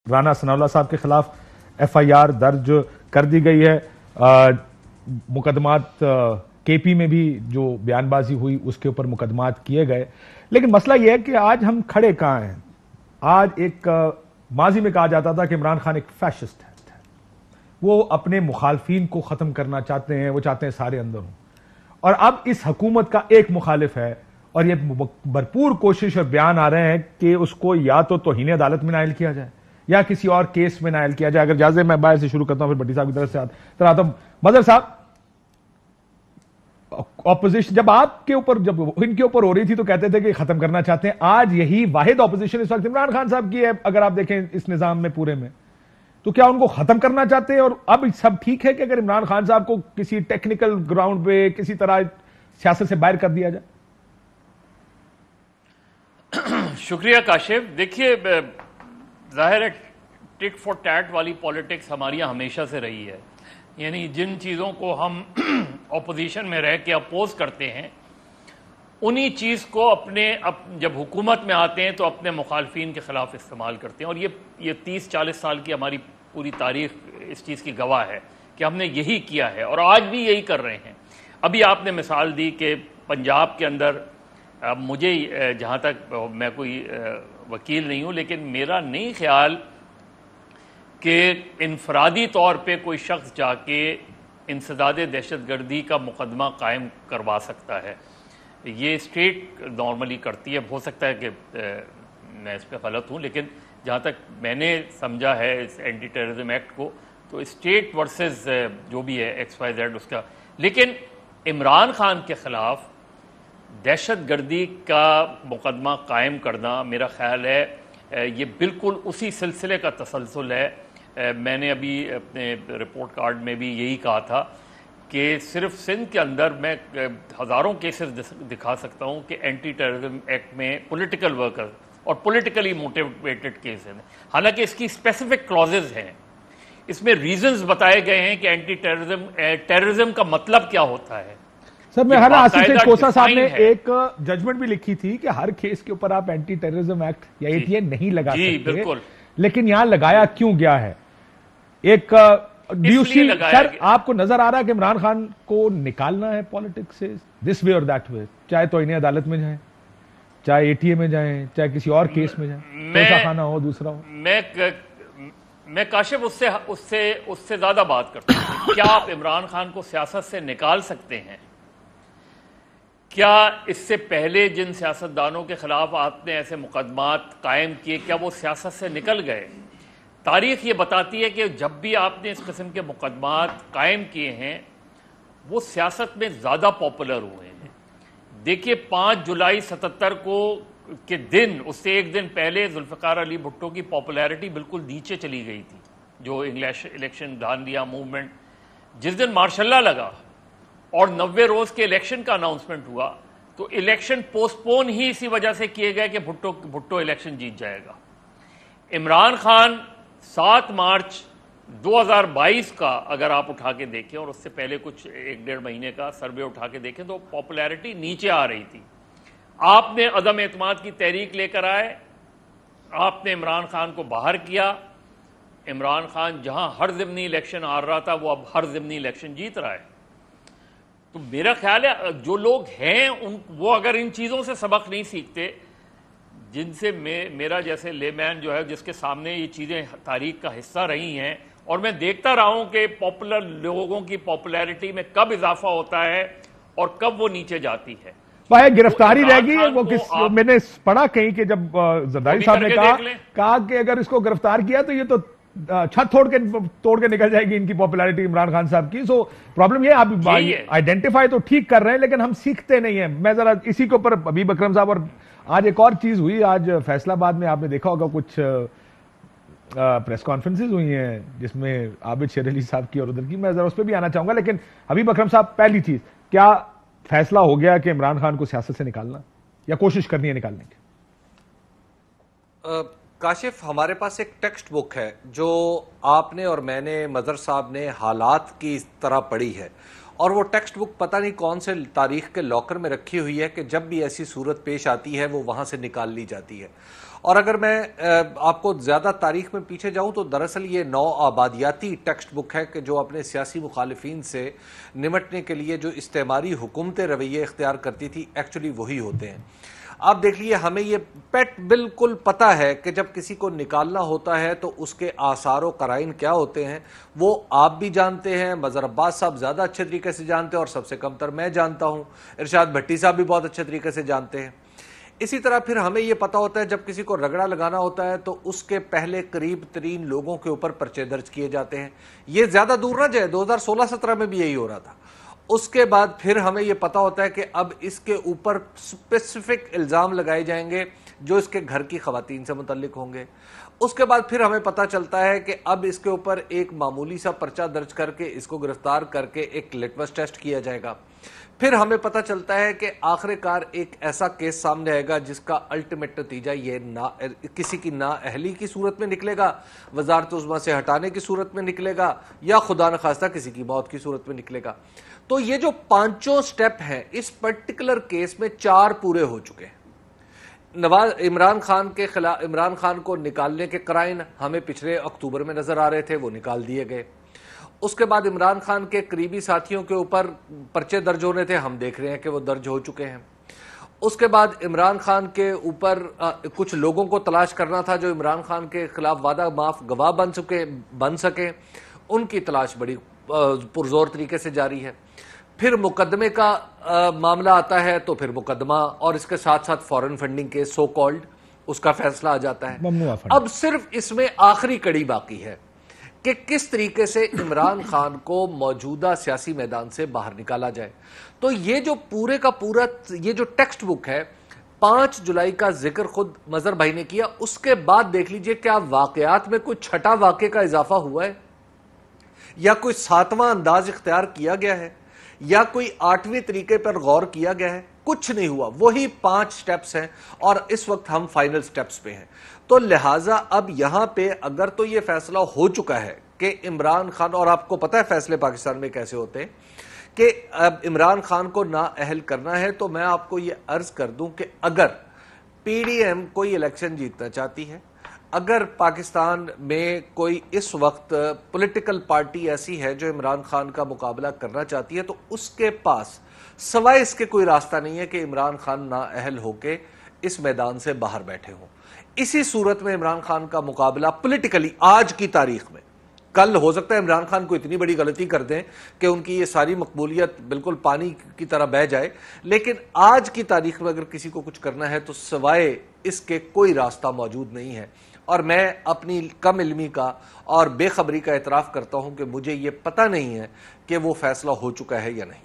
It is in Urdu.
رانا ثناءاللہ صاحب کے خلاف FIR درج کر دی گئی ہے. مقدمات KP میں بھی جو بیان بازی ہوئی اس کے اوپر مقدمات کیے گئے. لیکن مسئلہ یہ ہے کہ آج ہم کھڑے کہاں ہیں؟ آج ایک ماضی میں کہا جاتا تھا کہ عمران خان ایک فیشسٹ ہے، وہ اپنے مخالفین کو ختم کرنا چاہتے ہیں، وہ چاہتے ہیں سارے اندر ہوں. اور اب اس حکومت کا ایک مخالف ہے اور یہ بھرپور کوشش اور بیان آ رہے ہیں کہ اس کو یا تو توہین عدالت میں نائل کیا جائے یا کسی اور کیس میں نائل کیا جائے. اگر اجازت میں باہر سے شروع کرتا ہوں پھر بھٹی صاحب کی طرف سے آتا ہوں. مظہر صاحب، اپوزیشن جب آپ کے اوپر جب ان کے اوپر ہو رہی تھی تو کہتے تھے کہ ختم کرنا چاہتے ہیں. آج یہی واحد اپوزیشن اس وقت عمران خان صاحب کی ہے اگر آپ دیکھیں اس نظام میں پورے میں، تو کیا ان کو ختم کرنا چاہتے ہیں؟ اور اب سب ٹھیک ہے کہ اگر عمران خان صاحب کو کسی ٹیکنیکل گراؤنڈ پہ کسی طرح سیاست سے باہر کر دیا جائے؟ شکریہ کاشف. دیکھیے، ظاہر ہے ٹک فور ٹیٹ والی پالیٹکس ہماری یہاں ہمیشہ سے رہی ہے. یعنی جن چیزوں کو ہم اپوزیشن میں رہ کے اپوز کرتے ہیں انہی چیز کو جب حکومت میں آتے ہیں تو اپنے مخالفین کے خلاف استعمال کرتے ہیں. اور یہ 30-40 سال کی ہماری پوری تاریخ اس چیز کی گواہ ہے کہ ہم نے یہی کیا ہے اور آج بھی یہی کر رہے ہیں. ابھی آپ نے مثال دی کہ پنجاب کے اندر، مجھے جہاں تک، میں کوئی وکیل نہیں ہوں، لیکن میرا نہیں خیال کہ انفرادی طور پہ کوئی شخص جا کے انسداد دہشت گردی کا مقدمہ قائم کروا سکتا ہے. یہ اسٹیٹ نارملی کرتی ہے. ہو سکتا ہے کہ میں اس پہ غلط ہوں، لیکن جہاں تک میں نے سمجھا ہے اس اینٹی ٹیررزم ایکٹ کو، تو اسٹیٹ ورسز جو بھی ہے XYZ اس کا. لیکن عمران خان کے خلاف دہشت گردی کا مقدمہ قائم کرنا میرا خیال ہے یہ بالکل اسی سلسلے کا تسلسل ہے. میں نے ابھی اپنے رپورٹ کارڈ میں بھی یہی کہا تھا کہ صرف سندھ کے اندر میں ہزاروں کیسز دکھا سکتا ہوں کہ اینٹی ٹیررزم ایکٹ میں پولیٹیکل ورکر اور پولیٹیکلی موٹیویٹڈ کیس ہیں. حالانکہ اس کی اسپیسیفک کلازز ہیں، اس میں ریزنز بتائے گئے ہیں کہ اینٹی ٹیررزم کا مطلب کیا ہوتا ہے. سر میں آصف کوسا صاحب نے ایک ججمنٹ بھی لکھی تھی کہ ہر کیس کے اوپر آپ اینٹی ٹیررزم ایکٹ یا ATA نہیں لگا سکتے. بالکل. لیکن یہاں لگایا کیوں گیا ہے؟ ایک سر آپ کو نظر آ رہا ہے کہ عمران خان کو نکالنا ہے پالیٹکس سے دس وے اور دیٹ وے، چاہے توہین عدالت میں جائیں، چاہے ATA میں جائیں، چاہے کسی اور کیس میں جائیں، پیسہ خانہ ہو دوسرا ہو. میں کاشف اس سے زیادہ بات کرتا ہوں. کیا آپ عمران خان کو سیاست سے نکال سکتے ہیں؟ کیا اس سے پہلے جن سیاستدانوں کے خلاف آپ نے ایسے مقدمات قائم کیے کیا وہ سیاست سے نکل گئے؟ تاریخ یہ بتاتی ہے کہ جب بھی آپ نے اس قسم کے مقدمات قائم کیے ہیں وہ سیاست میں زیادہ پاپولر ہوئے ہیں. دیکھیے 5 جولائی 77 کو کے دن، اس سے ایک دن پہلے ذوالفقار علی بھٹو کی پاپولیرٹی بالکل نیچے چلی گئی تھی. جو الیکشن دھاندلیہ موومنٹ، جس دن مارشاء اللہ لگا اور 90 روز کے الیکشن کا اناؤنسمنٹ ہوا تو الیکشن پوسٹ پون ہی اسی وجہ سے کیے گئے کہ بھٹو الیکشن جیت جائے گا. عمران خان 7 مارچ 2022 کا اگر آپ اٹھا کے دیکھیں اور اس سے پہلے کچھ 1-1.5 مہینے کا سروے اٹھا کے دیکھیں تو پاپولیرٹی نیچے آ رہی تھی. آپ نے عدم اعتماد کی تحریک لے کر آئے، آپ نے عمران خان کو باہر کیا. عمران خان جہاں ہر ضمنی الیکشن ہار رہا تھا وہ اب ہر ضمنی الیکشن جیت رہا ہے. تو میرا خیال ہے جو لوگ ہیں وہ اگر ان چیزوں سے سبق نہیں سیکھتے، جن سے میرا جیسے لے مین جو ہے جس کے سامنے یہ چیزیں تاریخ کا حصہ رہی ہیں، اور میں دیکھتا رہا ہوں کہ پاپولر لوگوں کی پاپولیرٹی میں کب اضافہ ہوتا ہے اور کب وہ نیچے جاتی ہے. گرفتاری رہ گئی. وہ میں نے پڑھا کہیں کہ جب زرداری صاحب نے کہا کہ اگر اس کو گرفتار کیا تو یہ تو چھت توڑ کے نکل جائے گی ان کی پاپولیرٹی عمران خان صاحب کی. سو پرابلم یہ آپ آئیڈینٹیفائی تو ٹھیک کر رہے ہیں لیکن ہم سیکھتے نہیں ہیں. میں ذرا اسی کے اوپر حبیب اکرم صاحب، اور آج ایک اور چیز ہوئی. آج فیصل آباد میں آپ نے دیکھا ہوگا کچھ پریس کانفرنسز ہوئی ہیں جس میں عابد شیر علی صاحب کی اور ادھر کی، میں ذرا اس پہ بھی آنا چاہوں گا. لیکن حبیب اکرم صاحب، پہلی چیز، کیا فیصلہ ہو گیا کہ عمران خان کو سیاست سے نکالنا یا کوشش کرنی ہے نکالنے کی؟ کاشف، ہمارے پاس ایک ٹیکسٹ بک ہے جو آپ نے اور میں نے، مظہر صاحب نے حالات کی اس طرح پڑھی ہے، اور وہ ٹیکسٹ بک پتہ نہیں کون سے تاریخ کے لاکر میں رکھی ہوئی ہے کہ جب بھی ایسی صورت پیش آتی ہے وہ وہاں سے نکال لی جاتی ہے. اور اگر میں آپ کو زیادہ تاریخ میں پیچھے جاؤں تو دراصل یہ نو آبادیاتی ٹیکسٹ بک ہے کہ جو اپنے سیاسی مخالفین سے نمٹنے کے لیے جو استعماری حکومتیں رویے اختیار کرتی تھی ایکچولی وہی ہوتے ہیں. آپ دیکھ لیے ہمیں یہ پیٹ بالکل پتہ ہے کہ جب کسی کو نکالنا ہوتا ہے تو اس کے آثار و قرائن کیا ہوتے ہیں وہ آپ بھی جانتے ہیں, مظہر عباس صاحب زیادہ اچھے طریقے سے جانتے ہیں اور سب سے کم تر میں جانتا ہوں, ارشاد بھٹی صاحب بھی بہت اچھے طریقے سے جانتے ہیں. اسی طرح پھر ہمیں یہ پتہ ہوتا ہے جب کسی کو رگڑا لگانا ہوتا ہے تو اس کے پہلے قریب ترین لوگوں کے اوپر پرچے درج کیے جاتے ہیں. یہ زیادہ دور نہ جائے, 2016-17 میں بھی یہی ہو رہا تھا. اس کے بعد پھر ہمیں یہ پتہ ہوتا ہے کہ اب اس کے اوپر اسپیسیفک الزام لگائے جائیں گے جو اس کے گھر کی خواتین سے متعلق ہوں گے. اس کے بعد پھر ہمیں پتہ چلتا ہے کہ اب اس کے اوپر ایک معمولی سا پرچہ درج کر کے اس کو گرفتار کر کے ایک لٹمس ٹیسٹ کیا جائے گا. پھر ہمیں پتہ چلتا ہے کہ آخر کار ایک ایسا کیس سامنے آئے گا جس کا الٹیمیٹ نتیجہ یہ کسی کی نااہلی کی صورت میں نکلے گا, وزارت عظمیٰ سے ہٹانے کی صورت میں نکلے گا, یا خدا نخواستہ کسی کی موت کی صورت میں نکلے گا. تو یہ جو 5 سٹیپ ہیں اس پرٹیکولر کیس میں 4 پورے ہو چکے ہیں. عمران خان کے خلاف, عمران خان کو نکالنے کے قرائن ہمیں پچھلے اکتوبر میں نظر آ رہے تھے, وہ نکال دیے گئے. اس کے بعد عمران خان کے قریبی ساتھیوں کے اوپر پرچے درج ہونے تھے, ہم دیکھ رہے ہیں کہ وہ درج ہو چکے ہیں. اس کے بعد عمران خان کے اوپر کچھ لوگوں کو تلاش کرنا تھا جو عمران خان کے خلاف وعدہ معاف گواہ بن سکے, ان کی تلاش بڑی پرزور طریقے سے جاری ہے. پھر مقدمے کا معاملہ آتا ہے تو پھر مقدمہ اور اس کے ساتھ ساتھ فورن فنڈنگ کے سو کالڈ اس کا فیصلہ آ جاتا ہے. اب صرف اس میں آخری کڑی باقی ہے کہ کس طریقے سے عمران خان کو موجودہ سیاسی میدان سے باہر نکالا جائے. تو یہ جو پورے کا پورا یہ جو ٹیکسٹ بک ہے 5 جولائی کا ذکر خود مظہر بھائی نے کیا. اس کے بعد دیکھ لیجئے کیا واقعات میں کوئی چھٹا واقعے کا اضافہ ہوا ہے, یا کوئی 7واں انداز اختیار کیا گیا ہے, یا کوئی 8ویں طریقے پر غور کیا گیا ہے. کچھ نہیں ہوا, وہی 5 سٹیپس ہیں اور اس وقت ہم فائنل سٹیپس پہ ہیں. تو لہٰذا اب یہاں پہ اگر تو یہ فیصلہ ہو چکا ہے کہ عمران خان, اور آپ کو پتہ ہے فیصلے پاکستان میں کیسے ہوتے ہیں, کہ اب عمران خان کو نااہل کرنا ہے, تو میں آپ کو یہ عرض کر دوں کہ اگر پی ڈی ایم کوئی الیکشن جیتنا چاہتی ہے, اگر پاکستان میں کوئی اس وقت پولیٹیکل پارٹی ایسی ہے جو عمران خان کا مقابلہ کرنا چاہتی ہے, تو اس کے پاس سوائے اس کے کوئی راستہ نہیں ہے کہ عمران خان نااہل ہو کے اس میدان سے باہر بیٹھے ہوں. اسی صورت میں عمران خان کا مقابلہ پولیٹیکلی آج کی تاریخ میں, کل ہو سکتا ہے عمران خان کو اتنی بڑی غلطی کر دیں کہ ان کی یہ ساری مقبولیت بالکل پانی کی طرح بہہ جائے, لیکن آج کی تاریخ میں اگر کسی کو کچھ کرنا ہے تو سوائے اس کے کوئی راستہ موجود نہیں ہے. اور میں اپنی کم علمی کا اور بے خبری کا اعتراف کرتا ہوں کہ مجھے یہ پتہ نہیں ہے کہ وہ فیصلہ ہو چکا ہے یا نہیں.